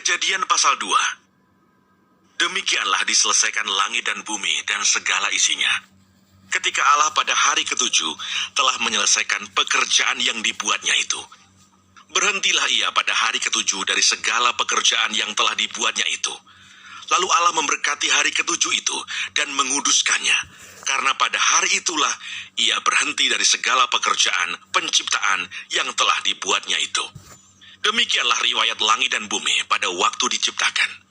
Kejadian pasal 2. Demikianlah diselesaikan langit dan bumi dan segala isinya. Ketika Allah pada hari ketujuh telah menyelesaikan pekerjaan yang dibuatnya itu. Berhentilah ia pada hari ketujuh dari segala pekerjaan yang telah dibuatnya itu. Lalu Allah memberkati hari ketujuh itu dan menguduskannya. Karena pada hari itulah ia berhenti dari segala pekerjaan penciptaan yang telah dibuatnya itu. Demikianlah riwayat langit dan bumi pada waktu diciptakan.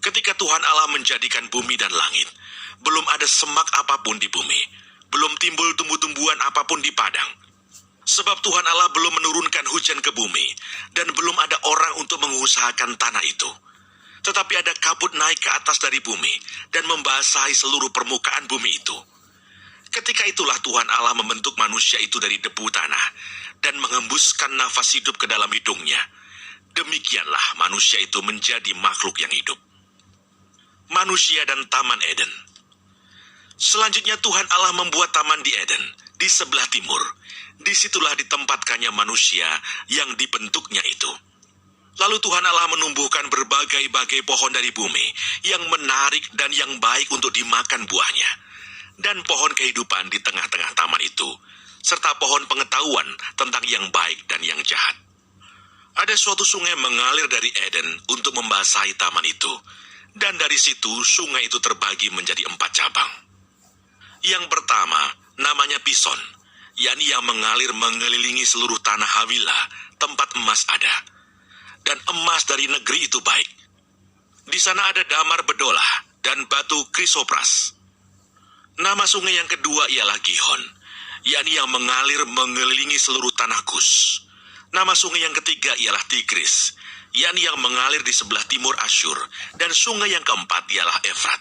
Ketika Tuhan Allah menjadikan bumi dan langit, belum ada semak apapun di bumi, belum timbul tumbuh-tumbuhan apapun di padang. Sebab Tuhan Allah belum menurunkan hujan ke bumi, dan belum ada orang untuk mengusahakan tanah itu. Tetapi ada kabut naik ke atas dari bumi, dan membasahi seluruh permukaan bumi itu. Ketika itulah Tuhan Allah membentuk manusia itu dari debu tanah, dan mengembuskan nafas hidup ke dalam hidungnya. Demikianlah manusia itu menjadi makhluk yang hidup. Manusia dan Taman Eden. Selanjutnya Tuhan Allah membuat taman di Eden, di sebelah timur. Disitulah ditempatkannya manusia yang dibentuknya itu. Lalu Tuhan Allah menumbuhkan berbagai-bagai pohon dari bumi, yang menarik dan yang baik untuk dimakan buahnya. Dan pohon kehidupan di tengah-tengah taman itu, serta pohon pengetahuan tentang yang baik dan yang jahat. Ada suatu sungai mengalir dari Eden untuk membasahi taman itu, dan dari situ sungai itu terbagi menjadi 4 cabang. Yang pertama namanya Pison, yakni yang mengalir mengelilingi seluruh tanah Hawila, tempat emas ada. Dan emas dari negeri itu baik. Di sana ada damar bedolah dan batu krisopras. Nama sungai yang kedua ialah Gihon, yakni yang mengalir mengelilingi seluruh tanah Kus. Nama sungai yang ketiga ialah Tigris, yakni yang mengalir di sebelah timur Asyur, dan sungai yang keempat ialah Efrat.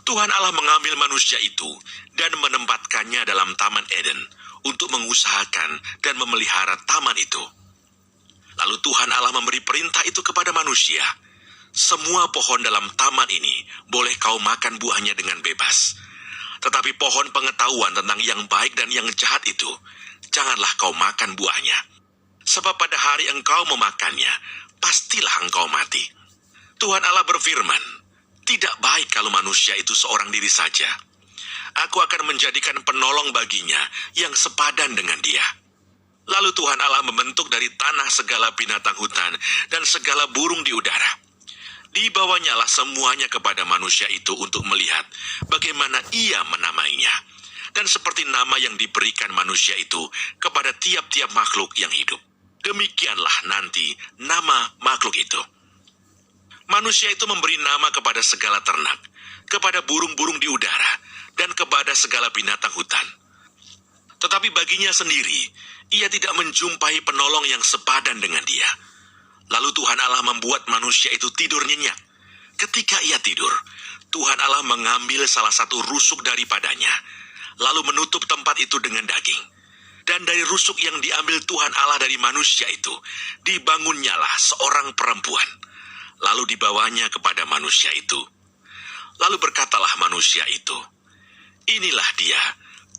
Tuhan Allah mengambil manusia itu dan menempatkannya dalam Taman Eden untuk mengusahakan dan memelihara taman itu. Lalu Tuhan Allah memberi perintah itu kepada manusia. Semua pohon dalam taman ini boleh kau makan buahnya dengan bebas. Tetapi pohon pengetahuan tentang yang baik dan yang jahat itu, janganlah kau makan buahnya. Sebab pada hari engkau memakannya, pastilah engkau mati. Tuhan Allah berfirman, tidak baik kalau manusia itu seorang diri saja. Aku akan menjadikan penolong baginya yang sepadan dengan dia. Lalu Tuhan Allah membentuk dari tanah segala binatang hutan dan segala burung di udara. Dibawanyalah semuanya kepada manusia itu untuk melihat bagaimana ia menamainya. Dan seperti nama yang diberikan manusia itu kepada tiap-tiap makhluk yang hidup. Demikianlah nanti nama makhluk itu. Manusia itu memberi nama kepada segala ternak, kepada burung-burung di udara, dan kepada segala binatang hutan. Tetapi baginya sendiri, ia tidak menjumpai penolong yang sepadan dengan dia. Lalu Tuhan Allah membuat manusia itu tidur nyenyak. Ketika ia tidur, Tuhan Allah mengambil salah satu rusuk daripadanya, lalu menutup tempat itu dengan daging. Dan dari rusuk yang diambil Tuhan Allah dari manusia itu, dibangunnyalah seorang perempuan. Lalu dibawanya kepada manusia itu. Lalu berkatalah manusia itu, inilah dia,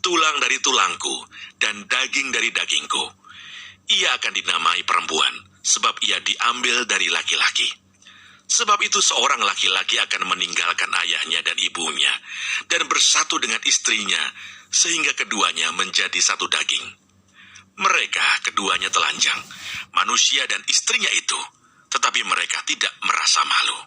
tulang dari tulangku dan daging dari dagingku. Ia akan dinamai perempuan, sebab ia diambil dari laki-laki. Sebab itu seorang laki-laki akan meninggalkan ayahnya dan ibunya, dan bersatu dengan istrinya, sehingga keduanya menjadi satu daging. Mereka keduanya telanjang, manusia dan istrinya itu, tetapi mereka tidak merasa malu.